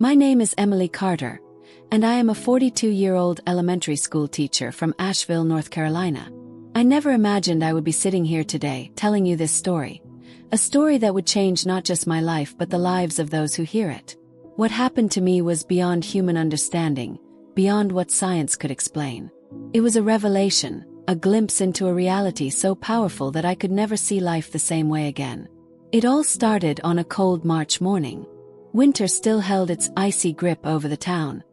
My name is Emily Carter, and I am a 42-year-old elementary school teacher from Asheville, North Carolina. I never imagined I would be sitting here today telling you this story, a story that would change not just my life but the lives of those who hear it. What happened to me was beyond human understanding, beyond what science could explain. It was a revelation, a glimpse into a reality so powerful that I could never see life the same way again. It all started on a cold March morning. Winter still held its icy grip over the town,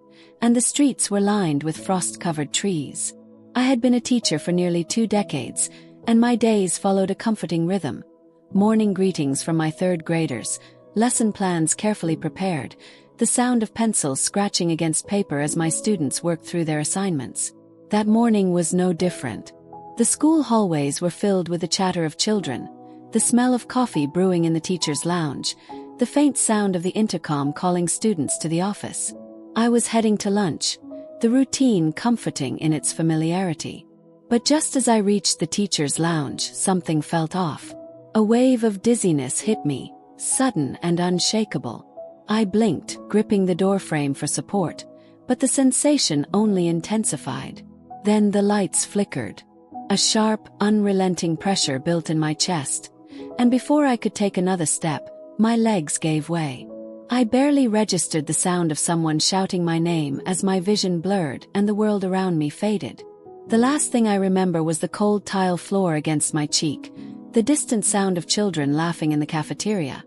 and the streets were lined with frost-covered trees. I had been a teacher for nearly 2 decades, and my days followed a comforting rhythm. Morning greetings from my third graders, lesson plans carefully prepared, the sound of pencils scratching against paper as my students worked through their assignments. That morning was no different. The school hallways were filled with the chatter of children, the smell of coffee brewing in the teacher's lounge, the faint sound of the intercom calling students to the office. I was heading to lunch, the routine comforting in its familiarity. But just as I reached the teacher's lounge, something felt off. A wave of dizziness hit me, sudden and unshakable. I blinked, gripping the doorframe for support, but the sensation only intensified. Then the lights flickered. A sharp, unrelenting pressure built in my chest, and before I could take another step, my legs gave way. I barely registered the sound of someone shouting my name as my vision blurred and the world around me faded. The last thing I remember was the cold tile floor against my cheek, the distant sound of children laughing in the cafeteria.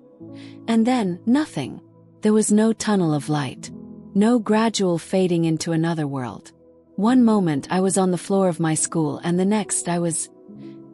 And then, nothing. There was no tunnel of light, no gradual fading into another world. One moment I was on the floor of my school and the next I was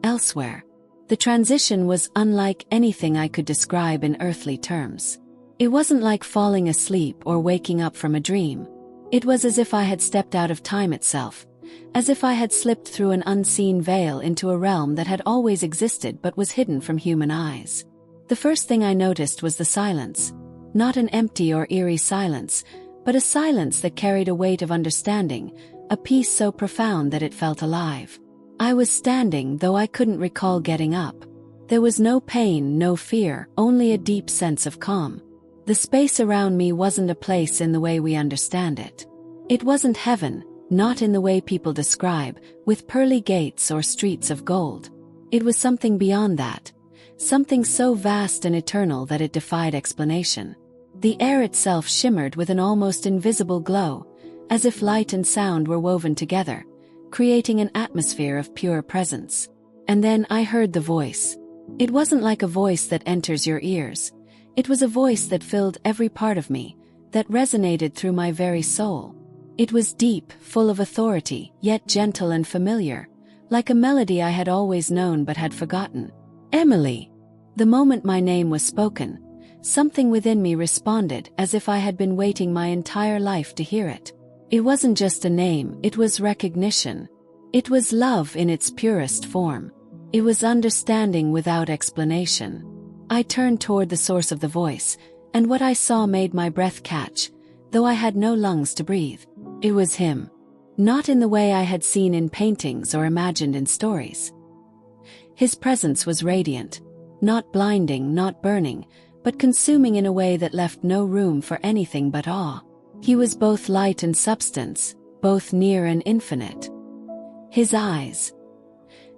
elsewhere. The transition was unlike anything I could describe in earthly terms. It wasn't like falling asleep or waking up from a dream. It was as if I had stepped out of time itself, as if I had slipped through an unseen veil into a realm that had always existed but was hidden from human eyes. The first thing I noticed was the silence. Not an empty or eerie silence, but a silence that carried a weight of understanding, a peace so profound that it felt alive. I was standing, though I couldn't recall getting up. There was no pain, no fear, only a deep sense of calm. The space around me wasn't a place in the way we understand it. It wasn't heaven, not in the way people describe, with pearly gates or streets of gold. It was something beyond that, something so vast and eternal that it defied explanation. The air itself shimmered with an almost invisible glow, as if light and sound were woven together, creating an atmosphere of pure presence. And then I heard the voice. It wasn't like a voice that enters your ears. It was a voice that filled every part of me, that resonated through my very soul. It was deep, full of authority, yet gentle and familiar, like a melody I had always known but had forgotten. Emily! The moment my name was spoken, something within me responded as if I had been waiting my entire life to hear it. It wasn't just a name, it was recognition. It was love in its purest form. It was understanding without explanation. I turned toward the source of the voice, and what I saw made my breath catch, though I had no lungs to breathe. It was him. Not in the way I had seen in paintings or imagined in stories. His presence was radiant, not blinding, not burning, but consuming in a way that left no room for anything but awe. He was both light and substance, both near and infinite. His eyes.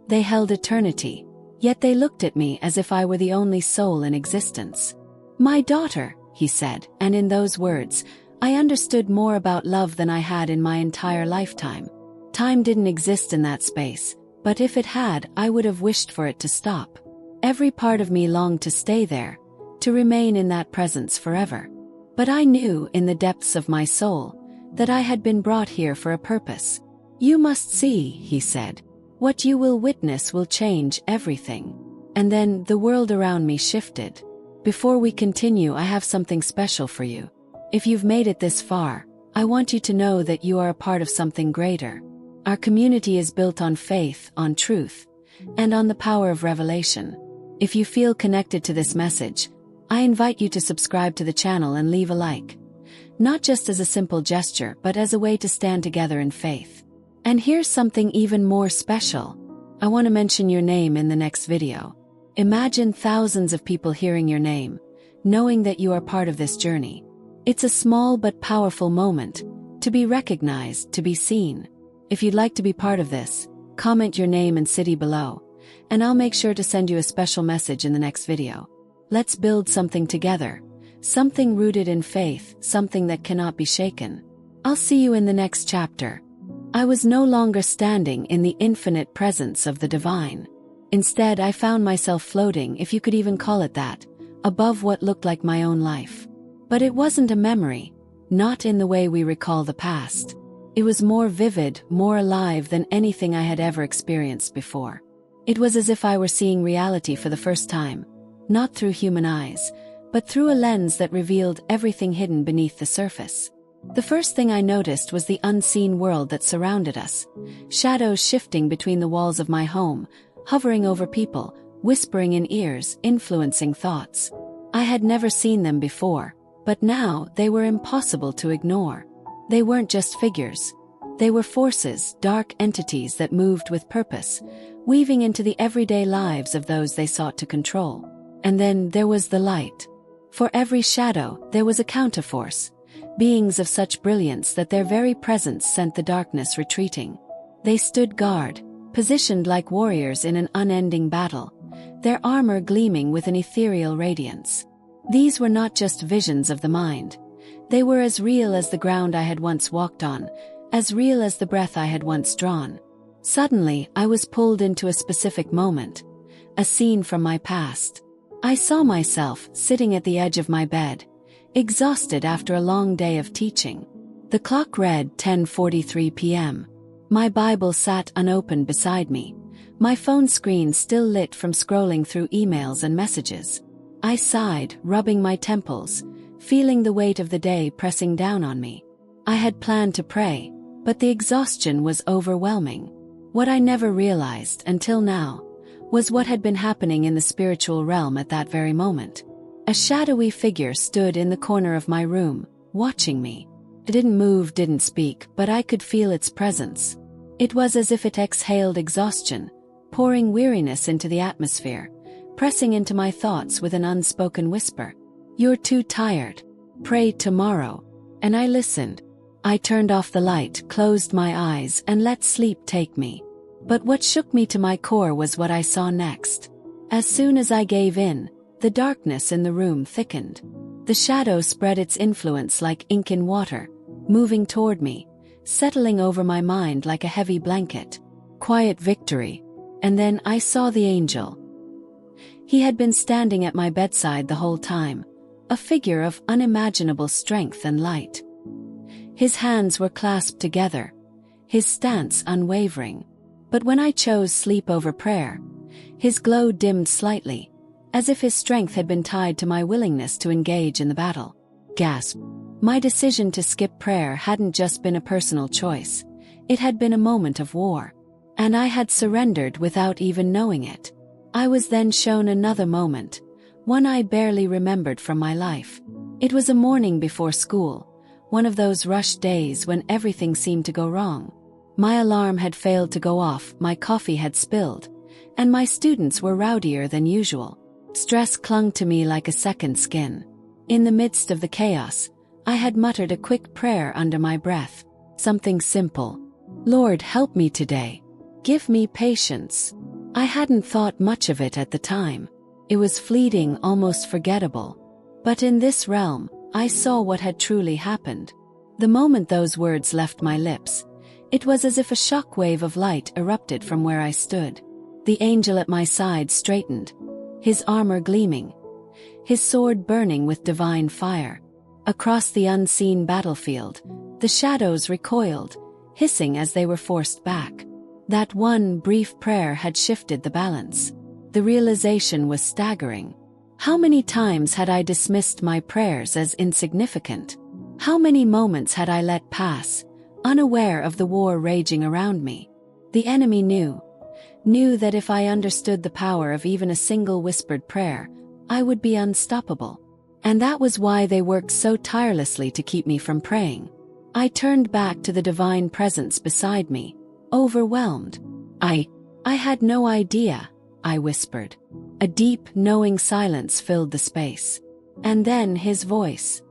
They held eternity, yet they looked at me as if I were the only soul in existence. "My daughter," he said, and in those words, I understood more about love than I had in my entire lifetime. Time didn't exist in that space, but if it had, I would have wished for it to stop. Every part of me longed to stay there, to remain in that presence forever. But I knew, in the depths of my soul, that I had been brought here for a purpose. "You must see," he said. "What you will witness will change everything." And then the world around me shifted. "Before we continue, I have something special for you. If you've made it this far, I want you to know that you are a part of something greater. Our community is built on faith, on truth, and on the power of revelation. If you feel connected to this message, I invite you to subscribe to the channel and leave a like. Not just as a simple gesture, but as a way to stand together in faith. And here's something even more special. I want to mention your name in the next video. Imagine thousands of people hearing your name, knowing that you are part of this journey. It's a small but powerful moment, to be recognized, to be seen. If you'd like to be part of this, comment your name and city below, and I'll make sure to send you a special message in the next video. Let's build something together, something rooted in faith, something that cannot be shaken. I'll see you in the next chapter. I was no longer standing in the infinite presence of the divine. Instead, I found myself floating, if you could even call it that, above what looked like my own life. But it wasn't a memory, not in the way we recall the past. It was more vivid, more alive than anything I had ever experienced before. It was as if I were seeing reality for the first time, not through human eyes, but through a lens that revealed everything hidden beneath the surface. The first thing I noticed was the unseen world that surrounded us, shadows shifting between the walls of my home, hovering over people, whispering in ears, influencing thoughts. I had never seen them before, but now they were impossible to ignore. They weren't just figures. They were forces, dark entities that moved with purpose, weaving into the everyday lives of those they sought to control. And then there was the light. For every shadow, there was a counterforce, beings of such brilliance that their very presence sent the darkness retreating. They stood guard, positioned like warriors in an unending battle, their armor gleaming with an ethereal radiance. These were not just visions of the mind. They were as real as the ground I had once walked on, as real as the breath I had once drawn. Suddenly, I was pulled into a specific moment, a scene from my past. I saw myself sitting at the edge of my bed, exhausted after a long day of teaching. The clock read 10:43 p.m. My Bible sat unopened beside me, my phone screen still lit from scrolling through emails and messages. I sighed, rubbing my temples, feeling the weight of the day pressing down on me. I had planned to pray, but the exhaustion was overwhelming. What I never realized until now was what had been happening in the spiritual realm at that very moment. A shadowy figure stood in the corner of my room, watching me. It didn't move, didn't speak, but I could feel its presence. It was as if it exhaled exhaustion, pouring weariness into the atmosphere, pressing into my thoughts with an unspoken whisper. "You're too tired. Pray tomorrow." And I listened. I turned off the light, closed my eyes, and let sleep take me. But what shook me to my core was what I saw next. As soon as I gave in, the darkness in the room thickened. The shadow spread its influence like ink in water, moving toward me, settling over my mind like a heavy blanket. Quiet victory. And then I saw the angel. He had been standing at my bedside the whole time, a figure of unimaginable strength and light. His hands were clasped together, his stance unwavering. But when I chose sleep over prayer, his glow dimmed slightly, as if his strength had been tied to my willingness to engage in the battle. Gasp. My decision to skip prayer hadn't just been a personal choice, it had been a moment of war. And I had surrendered without even knowing it. I was then shown another moment, one I barely remembered from my life. It was a morning before school, one of those rushed days when everything seemed to go wrong. My alarm had failed to go off, my coffee had spilled, and my students were rowdier than usual. Stress clung to me like a second skin. In the midst of the chaos, I had muttered a quick prayer under my breath. Something simple. "Lord, help me today. Give me patience." I hadn't thought much of it at the time. It was fleeting, almost forgettable. But in this realm, I saw what had truly happened. The moment those words left my lips, it was as if a shockwave of light erupted from where I stood. The angel at my side straightened, his armor gleaming, his sword burning with divine fire. Across the unseen battlefield, the shadows recoiled, hissing as they were forced back. That one brief prayer had shifted the balance. The realization was staggering. How many times had I dismissed my prayers as insignificant? How many moments had I let pass, unaware of the war raging around me? The enemy knew that if I understood the power of even a single whispered prayer, I would be unstoppable. And that was why they worked so tirelessly to keep me from praying. I turned back to the divine presence beside me, overwhelmed. I had no idea, I whispered. A deep, knowing silence filled the space. And then his voice,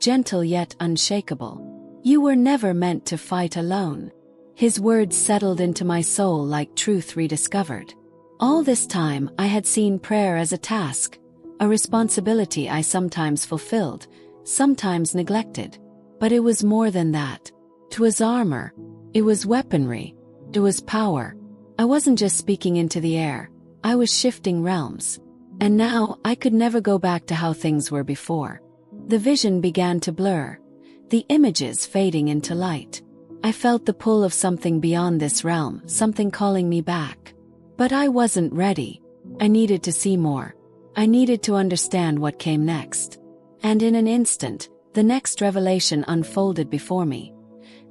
gentle yet unshakable. You were never meant to fight alone. His words settled into my soul like truth rediscovered. All this time I had seen prayer as a task, a responsibility I sometimes fulfilled, sometimes neglected. But it was more than that. It was armor. It was weaponry. It was power. I wasn't just speaking into the air. I was shifting realms. And now I could never go back to how things were before. The vision began to blur, the images fading into light. I felt the pull of something beyond this realm, something calling me back. But I wasn't ready. I needed to see more. I needed to understand what came next. And in an instant, the next revelation unfolded before me.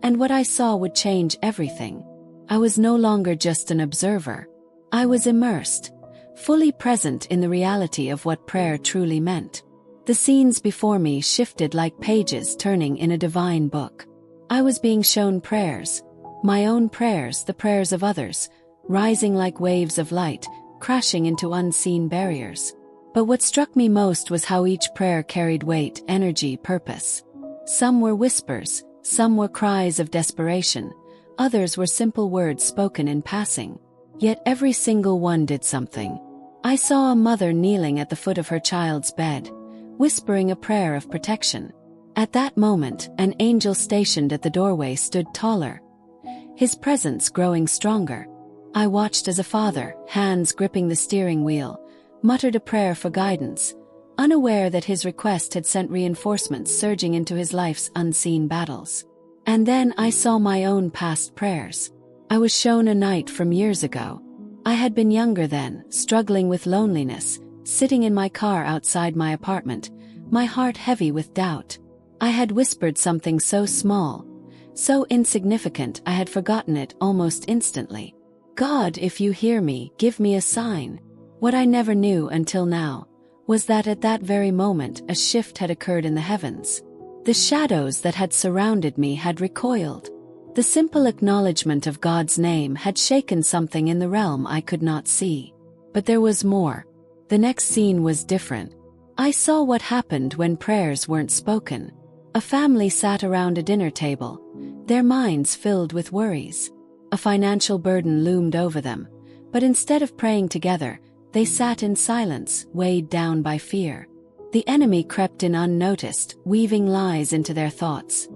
And what I saw would change everything. I was no longer just an observer. I was immersed, fully present in the reality of what prayer truly meant. The scenes before me shifted like pages turning in a divine book. I was being shown prayers, my own prayers, the prayers of others, rising like waves of light, crashing into unseen barriers. But what struck me most was how each prayer carried weight, energy, purpose. Some were whispers, some were cries of desperation, others were simple words spoken in passing. Yet every single one did something. I saw a mother kneeling at the foot of her child's bed, whispering a prayer of protection. At that moment, an angel stationed at the doorway stood taller, his presence growing stronger. I watched as a father, hands gripping the steering wheel, muttered a prayer for guidance, unaware that his request had sent reinforcements surging into his life's unseen battles. And then I saw my own past prayers. I was shown a night from years ago. I had been younger then, struggling with loneliness, sitting in my car outside my apartment, my heart heavy with doubt. I had whispered something so small, so insignificant I had forgotten it almost instantly. God, if you hear me, give me a sign. What I never knew until now was that at that very moment a shift had occurred in the heavens. The shadows that had surrounded me had recoiled. The simple acknowledgement of God's name had shaken something in the realm I could not see. But there was more. The next scene was different. I saw what happened when prayers weren't spoken. A family sat around a dinner table, their minds filled with worries. A financial burden loomed over them, but instead of praying together, they sat in silence, weighed down by fear. The enemy crept in unnoticed, weaving lies into their thoughts.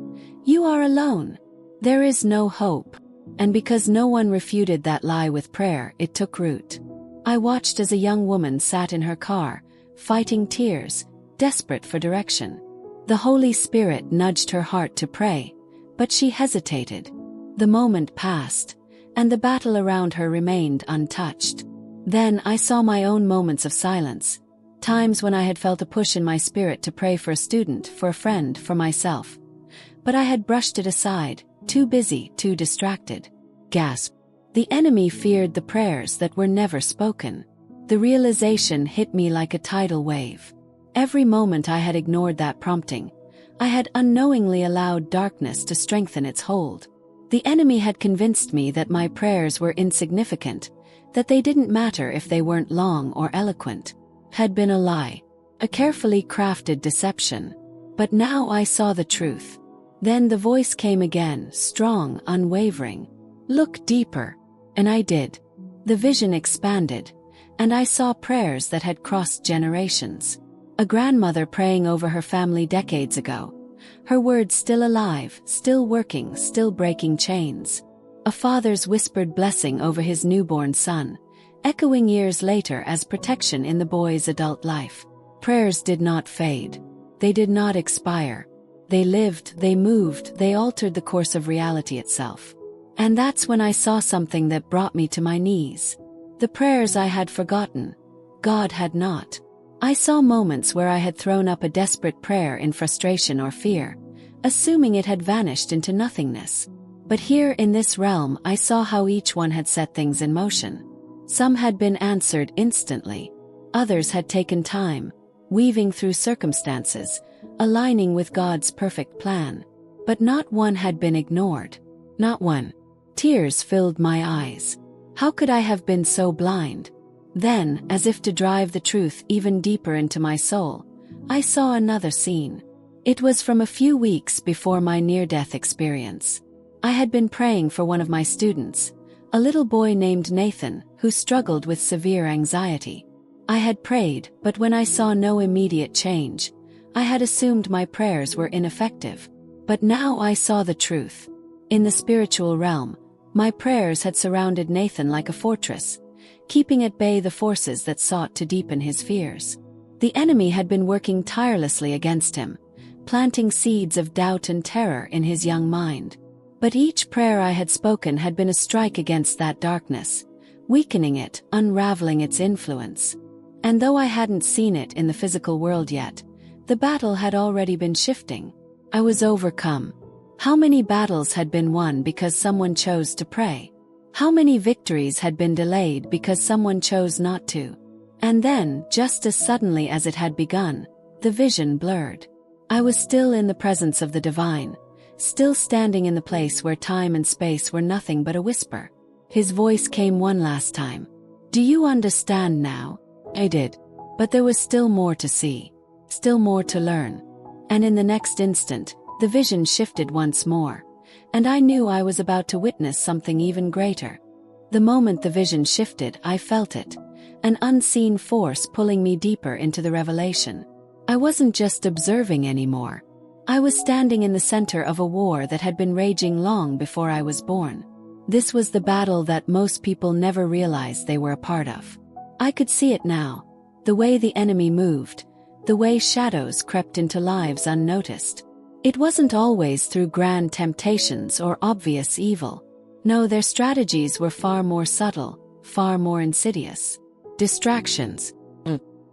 You are alone. There is no hope. And because no one refuted that lie with prayer, it took root. I watched as a young woman sat in her car, fighting tears, desperate for direction. The Holy Spirit nudged her heart to pray, but she hesitated. The moment passed, and the battle around her remained untouched. Then I saw my own moments of silence, times when I had felt a push in my spirit to pray for a student, for a friend, for myself. But I had brushed it aside, too busy, too distracted. Gasp. The enemy feared the prayers that were never spoken. The realization hit me like a tidal wave. Every moment I had ignored that prompting, I had unknowingly allowed darkness to strengthen its hold. The enemy had convinced me that my prayers were insignificant, that they didn't matter if they weren't long or eloquent. Had been a lie, a carefully crafted deception. But now I saw the truth. Then the voice came again, strong, unwavering. Look deeper. And I did. The vision expanded, and I saw prayers that had crossed generations. A grandmother praying over her family decades ago. Her words still alive, still working, still breaking chains. A father's whispered blessing over his newborn son, echoing years later as protection in the boy's adult life. Prayers did not fade. They did not expire. They lived, they moved, they altered the course of reality itself. And that's when I saw something that brought me to my knees. The prayers I had forgotten, God had not. I saw moments where I had thrown up a desperate prayer in frustration or fear, assuming it had vanished into nothingness. But here in this realm I saw how each one had set things in motion. Some had been answered instantly. Others had taken time, weaving through circumstances, aligning with God's perfect plan. But not one had been ignored. Not one. Tears filled my eyes. How could I have been so blind? Then, as if to drive the truth even deeper into my soul, I saw another scene. It was from a few weeks before my near-death experience. I had been praying for one of my students, a little boy named Nathan, who struggled with severe anxiety. I had prayed, but when I saw no immediate change, I had assumed my prayers were ineffective. But now I saw the truth. In the spiritual realm, my prayers had surrounded Nathan like a fortress, keeping at bay the forces that sought to deepen his fears. The enemy had been working tirelessly against him, planting seeds of doubt and terror in his young mind. But each prayer I had spoken had been a strike against that darkness, weakening it, unraveling its influence. And though I hadn't seen it in the physical world yet, the battle had already been shifting. I was overcome. How many battles had been won because someone chose to pray? How many victories had been delayed because someone chose not to? And then, just as suddenly as it had begun, the vision blurred. I was still in the presence of the divine, still standing in the place where time and space were nothing but a whisper. His voice came one last time. "Do you understand now?" I did. But there was still more to see, still more to learn. And in the next instant, the vision shifted once more, and I knew I was about to witness something even greater. The moment the vision shifted, I felt it, an unseen force pulling me deeper into the revelation. I wasn't just observing anymore. I was standing in the center of a war that had been raging long before I was born. This was the battle that most people never realized they were a part of. I could see it now, the way the enemy moved, the way shadows crept into lives unnoticed. It wasn't always through grand temptations or obvious evil. No, their strategies were far more subtle, far more insidious. Distractions,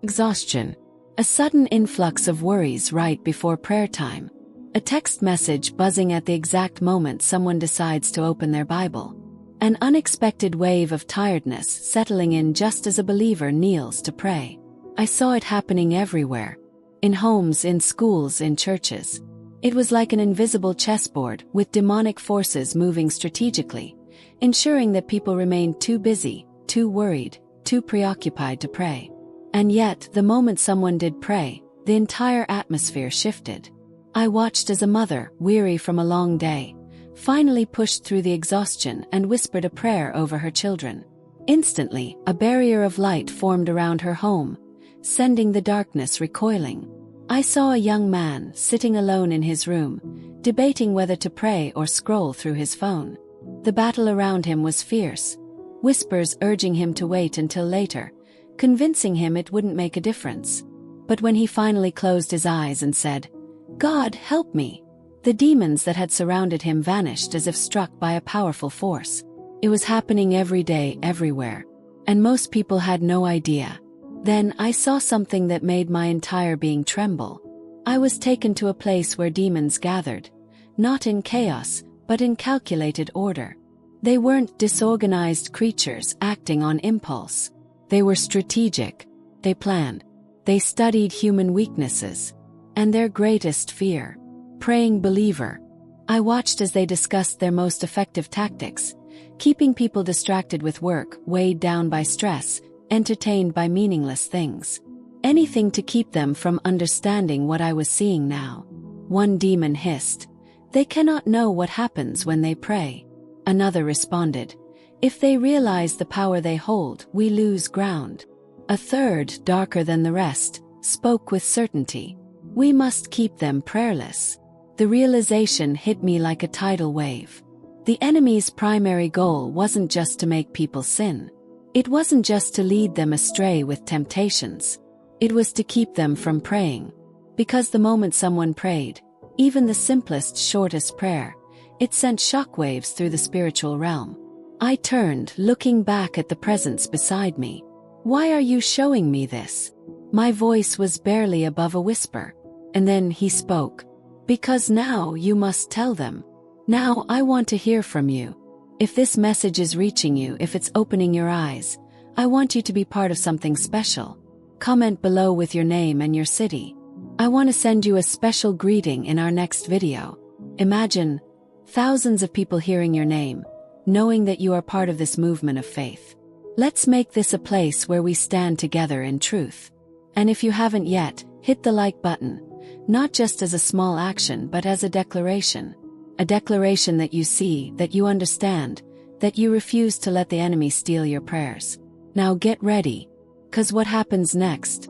exhaustion, a sudden influx of worries right before prayer time, a text message buzzing at the exact moment someone decides to open their Bible, an unexpected wave of tiredness settling in just as a believer kneels to pray. I saw it happening everywhere, in homes, in schools, in churches. It was like an invisible chessboard with demonic forces moving strategically, ensuring that people remained too busy, too worried, too preoccupied to pray. And yet, the moment someone did pray, the entire atmosphere shifted. I watched as a mother, weary from a long day, finally pushed through the exhaustion and whispered a prayer over her children. Instantly, a barrier of light formed around her home, sending the darkness recoiling. I saw a young man sitting alone in his room, debating whether to pray or scroll through his phone. The battle around him was fierce, whispers urging him to wait until later, convincing him it wouldn't make a difference. But when he finally closed his eyes and said, "God, help me," the demons that had surrounded him vanished as if struck by a powerful force. It was happening every day, everywhere, and most people had no idea. Then I saw something that made my entire being tremble. I was taken to a place where demons gathered, not in chaos, but in calculated order. They weren't disorganized creatures acting on impulse. They were strategic. They planned. They studied human weaknesses and their greatest fear. Praying believer. I watched as they discussed their most effective tactics, keeping people distracted with work, weighed down by stress, entertained by meaningless things. Anything to keep them from understanding what I was seeing now. One demon hissed, "They cannot know what happens when they pray." Another responded, "If they realize the power they hold, we lose ground." A third, darker than the rest, spoke with certainty, "We must keep them prayerless." The realization hit me like a tidal wave. The enemy's primary goal wasn't just to make people sin. It wasn't just to lead them astray with temptations. It was to keep them from praying. Because the moment someone prayed, even the simplest, shortest prayer, it sent shockwaves through the spiritual realm. I turned, looking back at the presence beside me. "Why are you showing me this?" My voice was barely above a whisper. And then he spoke. "Because now you must tell them. Now I want to hear from you. If this message is reaching you, if it's opening your eyes, I want you to be part of something special. Comment below with your name and your city. I want to send you a special greeting in our next video." Imagine thousands of people hearing your name, knowing that you are part of this movement of faith. Let's make this a place where we stand together in truth. And if you haven't yet, hit the like button, not just as a small action but as a declaration. A declaration that you see, that you understand, that you refuse to let the enemy steal your prayers. Now get ready, 'cause what happens next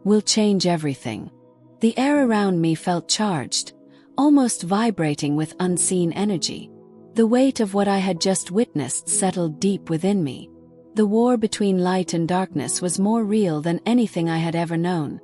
will change everything. The air around me felt charged, almost vibrating with unseen energy. The weight of what I had just witnessed settled deep within me. The war between light and darkness was more real than anything I had ever known,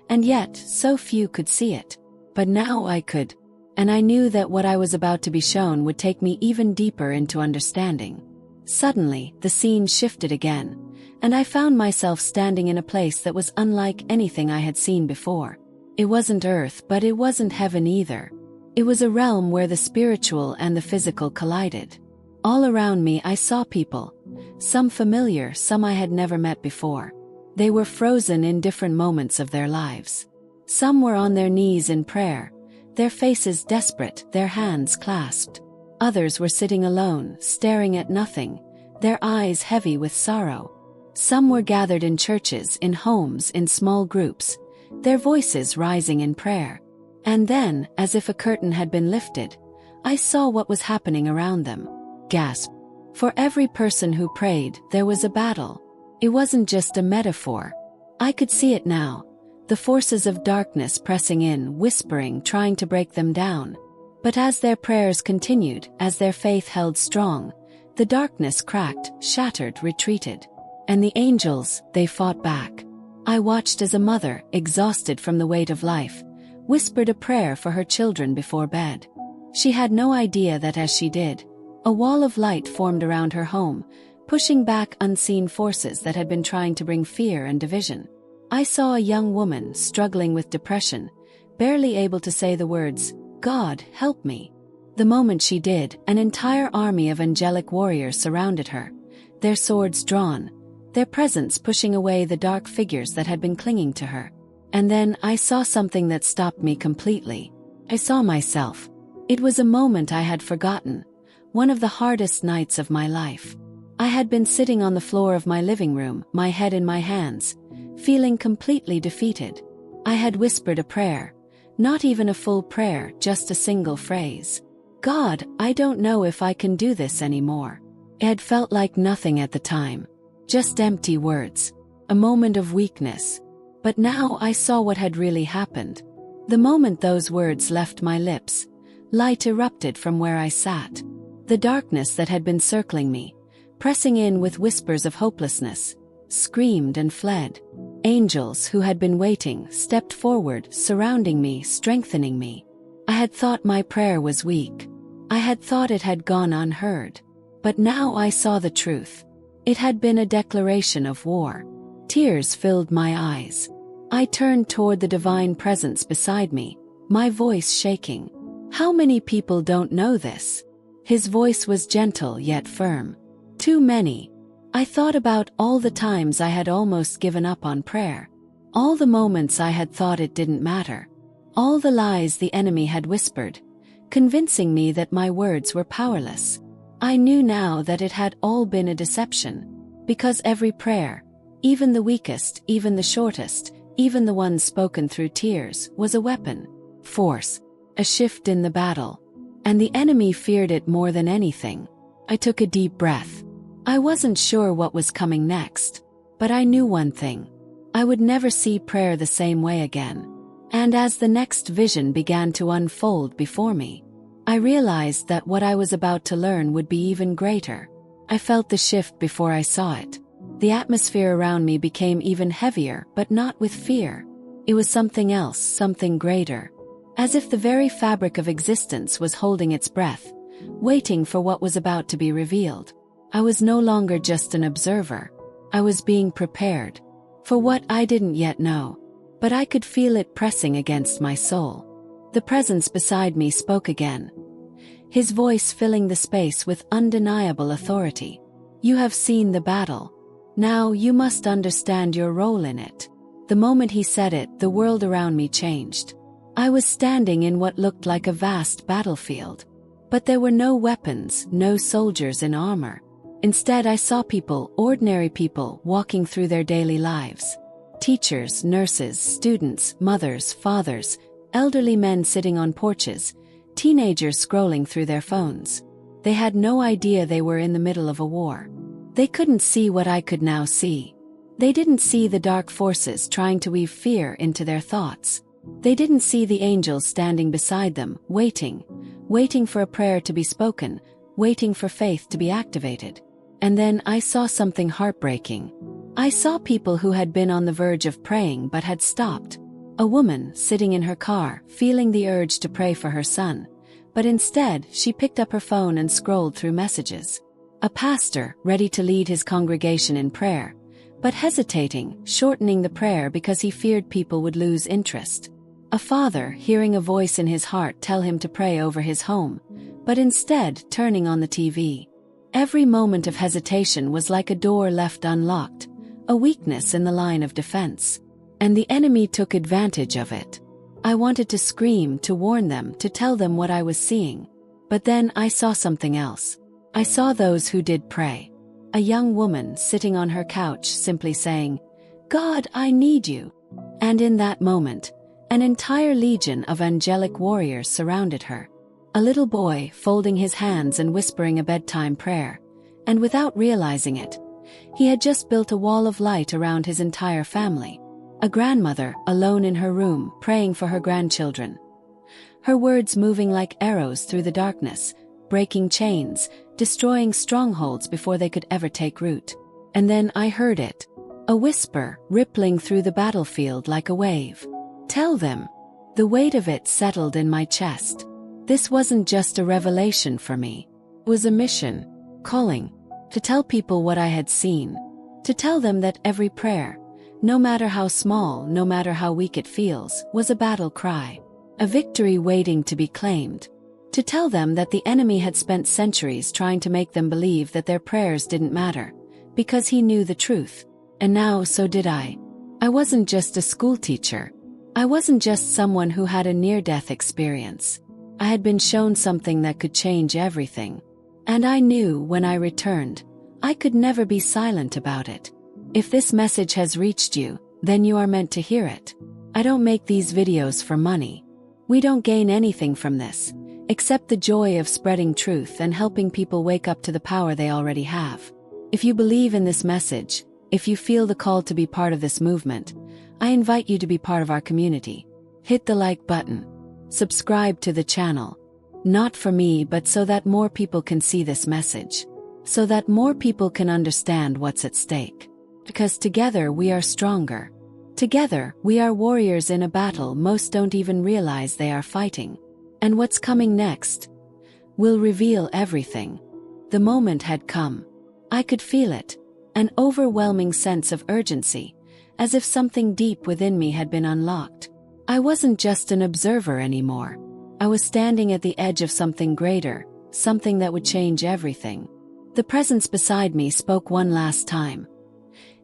and yet so few could see it. But now I could, and I knew that what I was about to be shown would take me even deeper into understanding. Suddenly, the scene shifted again, and I found myself standing in a place that was unlike anything I had seen before. It wasn't Earth, but it wasn't heaven either. It was a realm where the spiritual and the physical collided. All around me I saw people, some familiar, some I had never met before. They were frozen in different moments of their lives. Some were on their knees in prayer, their faces desperate, their hands clasped. Others were sitting alone, staring at nothing, their eyes heavy with sorrow. Some were gathered in churches, in homes, in small groups, their voices rising in prayer. And then, as if a curtain had been lifted, I saw what was happening around them. Gasp. For every person who prayed, there was a battle. It wasn't just a metaphor. I could see it now. The forces of darkness pressing in, whispering, trying to break them down. But as their prayers continued, as their faith held strong, the darkness cracked, shattered, retreated. And the angels, they fought back. I watched as a mother, exhausted from the weight of life, whispered a prayer for her children before bed. She had no idea that as she did, a wall of light formed around her home, pushing back unseen forces that had been trying to bring fear and division. I saw a young woman struggling with depression, barely able to say the words, "God, help me." The moment she did, an entire army of angelic warriors surrounded her, their swords drawn, their presence pushing away the dark figures that had been clinging to her. And then I saw something that stopped me completely. I saw myself. It was a moment I had forgotten, one of the hardest nights of my life. I had been sitting on the floor of my living room, my head in my hands, feeling completely defeated. I had whispered a prayer, not even a full prayer, just a single phrase. "God, I don't know if I can do this anymore." It had felt like nothing at the time, just empty words, a moment of weakness. But now I saw what had really happened. The moment those words left my lips, light erupted from where I sat. The darkness that had been circling me, pressing in with whispers of hopelessness, screamed and fled. Angels who had been waiting stepped forward, surrounding me, strengthening me. I had thought my prayer was weak. I had thought it had gone unheard. But now I saw the truth. It had been a declaration of war. Tears filled my eyes. I turned toward the divine presence beside me, my voice shaking. How many people don't know this? His voice was gentle yet firm. Too many. I thought about all the times I had almost given up on prayer. All the moments I had thought it didn't matter. All the lies the enemy had whispered, convincing me that my words were powerless. I knew now that it had all been a deception. Because every prayer, even the weakest, even the shortest, even the ones spoken through tears, was a weapon. Force. A shift in the battle. And the enemy feared it more than anything. I took a deep breath. I wasn't sure what was coming next. But I knew one thing. I would never see prayer the same way again. And as the next vision began to unfold before me, I realized that what I was about to learn would be even greater. I felt the shift before I saw it. The atmosphere around me became even heavier, but not with fear. It was something else, something greater. As if the very fabric of existence was holding its breath, waiting for what was about to be revealed. I was no longer just an observer. I was being prepared for what I didn't yet know. But I could feel it pressing against my soul. The presence beside me spoke again, his voice filling the space with undeniable authority. "You have seen the battle. Now you must understand your role in it." The moment he said it, the world around me changed. I was standing in what looked like a vast battlefield. But there were no weapons, no soldiers in armor. Instead, I saw people, ordinary people, walking through their daily lives. Teachers, nurses, students, mothers, fathers, elderly men sitting on porches, teenagers scrolling through their phones. They had no idea they were in the middle of a war. They couldn't see what I could now see. They didn't see the dark forces trying to weave fear into their thoughts. They didn't see the angels standing beside them, waiting for a prayer to be spoken, waiting for faith to be activated. And then I saw something heartbreaking. I saw people who had been on the verge of praying but had stopped. A woman sitting in her car, feeling the urge to pray for her son, but instead she picked up her phone and scrolled through messages. A pastor, ready to lead his congregation in prayer, but hesitating, shortening the prayer because he feared people would lose interest. A father, hearing a voice in his heart tell him to pray over his home, but instead turning on the TV. Every moment of hesitation was like a door left unlocked, a weakness in the line of defense. And the enemy took advantage of it. I wanted to scream, to warn them, to tell them what I was seeing. But then I saw something else. I saw those who did pray. A young woman sitting on her couch simply saying, "God, I need you." And in that moment, an entire legion of angelic warriors surrounded her. A little boy folding his hands and whispering a bedtime prayer. And without realizing it, he had just built a wall of light around his entire family. A grandmother, alone in her room, praying for her grandchildren. Her words moving like arrows through the darkness, breaking chains, destroying strongholds before they could ever take root. And then I heard it. A whisper, rippling through the battlefield like a wave. "Tell them." The weight of it settled in my chest. This wasn't just a revelation for me. It was a mission, calling, to tell people what I had seen. To tell them that every prayer, no matter how small, no matter how weak it feels, was a battle cry. A victory waiting to be claimed. To tell them that the enemy had spent centuries trying to make them believe that their prayers didn't matter, because he knew the truth. And now so did I. I wasn't just a school teacher. I wasn't just someone who had a near-death experience. I had been shown something that could change everything. And I knew when I returned, I could never be silent about it. If this message has reached you, then you are meant to hear it. I don't make these videos for money. We don't gain anything from this, except the joy of spreading truth and helping people wake up to the power they already have. If you believe in this message, if you feel the call to be part of this movement, I invite you to be part of our community. Hit the like button. Subscribe to the channel. Not for me, but so that more people can see this message. So that more people can understand what's at stake. Because together we are stronger. Together, we are warriors in a battle most don't even realize they are fighting. And what's coming next will reveal everything. The moment had come. I could feel it, an overwhelming sense of urgency, as if something deep within me had been unlocked. I wasn't just an observer anymore. I was standing at the edge of something greater, something that would change everything. The presence beside me spoke one last time.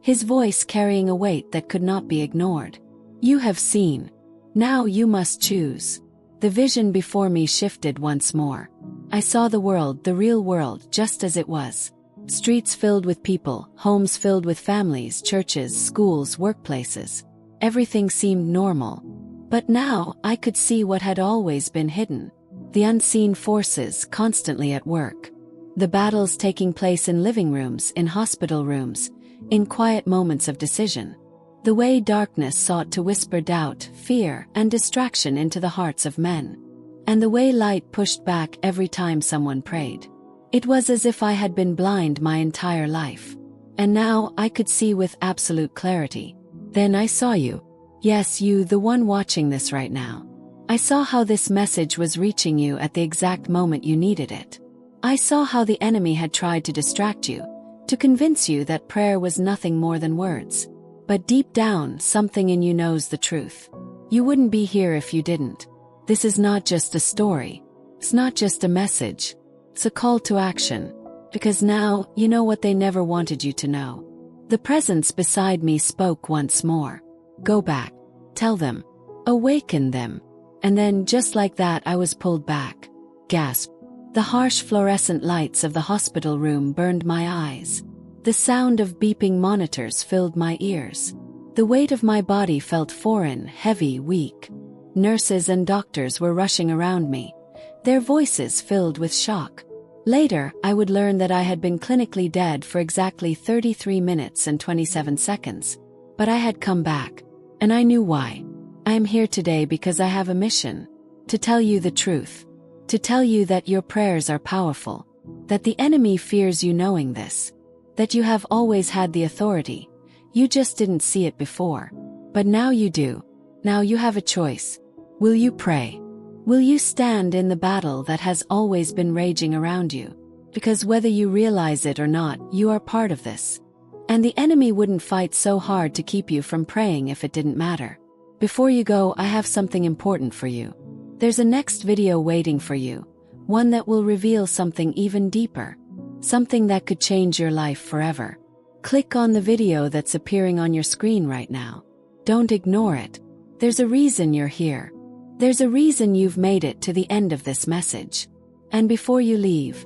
His voice carrying a weight that could not be ignored. "You have seen. Now you must choose." The vision before me shifted once more. I saw the world, the real world, just as it was. Streets filled with people, homes filled with families, churches, schools, workplaces. Everything seemed normal. But now I could see what had always been hidden. The unseen forces constantly at work. The battles taking place in living rooms, in hospital rooms, in quiet moments of decision. The way darkness sought to whisper doubt, fear, and distraction into the hearts of men. And the way light pushed back every time someone prayed. It was as if I had been blind my entire life. And now I could see with absolute clarity. Then I saw you. Yes, you, the one watching this right now. I saw how this message was reaching you at the exact moment you needed it. I saw how the enemy had tried to distract you, to convince you that prayer was nothing more than words. But deep down, something in you knows the truth. You wouldn't be here if you didn't. This is not just a story. It's not just a message. It's a call to action. Because now, you know what they never wanted you to know. The presence beside me spoke once more. Go back. Tell them. Awaken them. And then, just like that, I was pulled back. Gasp. The harsh fluorescent lights of the hospital room burned my eyes. The sound of beeping monitors filled my ears. The weight of my body felt foreign, heavy, weak. Nurses and doctors were rushing around me, their voices filled with shock. Later, I would learn that I had been clinically dead for exactly 33 minutes and 27 seconds. But I had come back, and I knew why. I am here today because I have a mission. To tell you the truth. To tell you that your prayers are powerful. That the enemy fears you knowing this. That you have always had the authority. You just didn't see it before. But now you do. Now you have a choice. Will you pray? Will you stand in the battle that has always been raging around you? Because whether you realize it or not, you are part of this. And the enemy wouldn't fight so hard to keep you from praying if it didn't matter. Before you go, I have something important for you. There's a next video waiting for you. One that will reveal something even deeper. Something that could change your life forever. Click on the video that's appearing on your screen right now. Don't ignore it. There's a reason you're here. There's a reason you've made it to the end of this message. And before you leave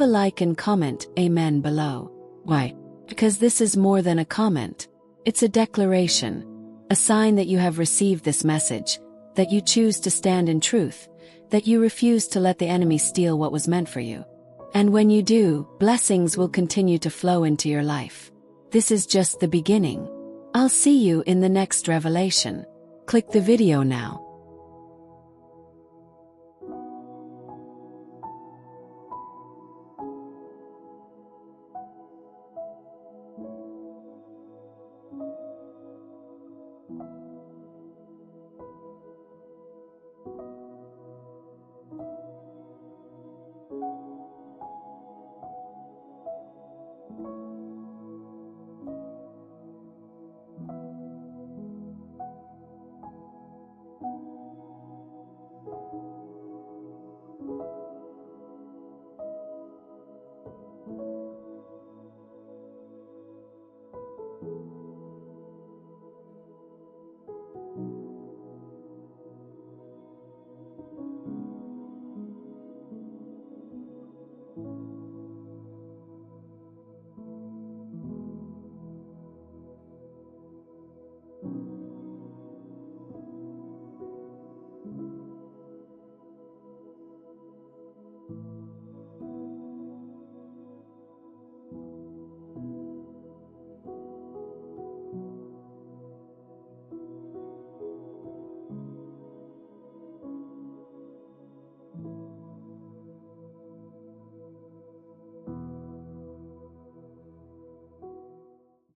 a like and comment Amen below. Why? Because this is more than a comment. It's a declaration. A sign that you have received this message, that you choose to stand in truth, that you refuse to let the enemy steal what was meant for you. And when you do, blessings will continue to flow into your life. This is just the beginning. I'll see you in the next revelation. Click the video now.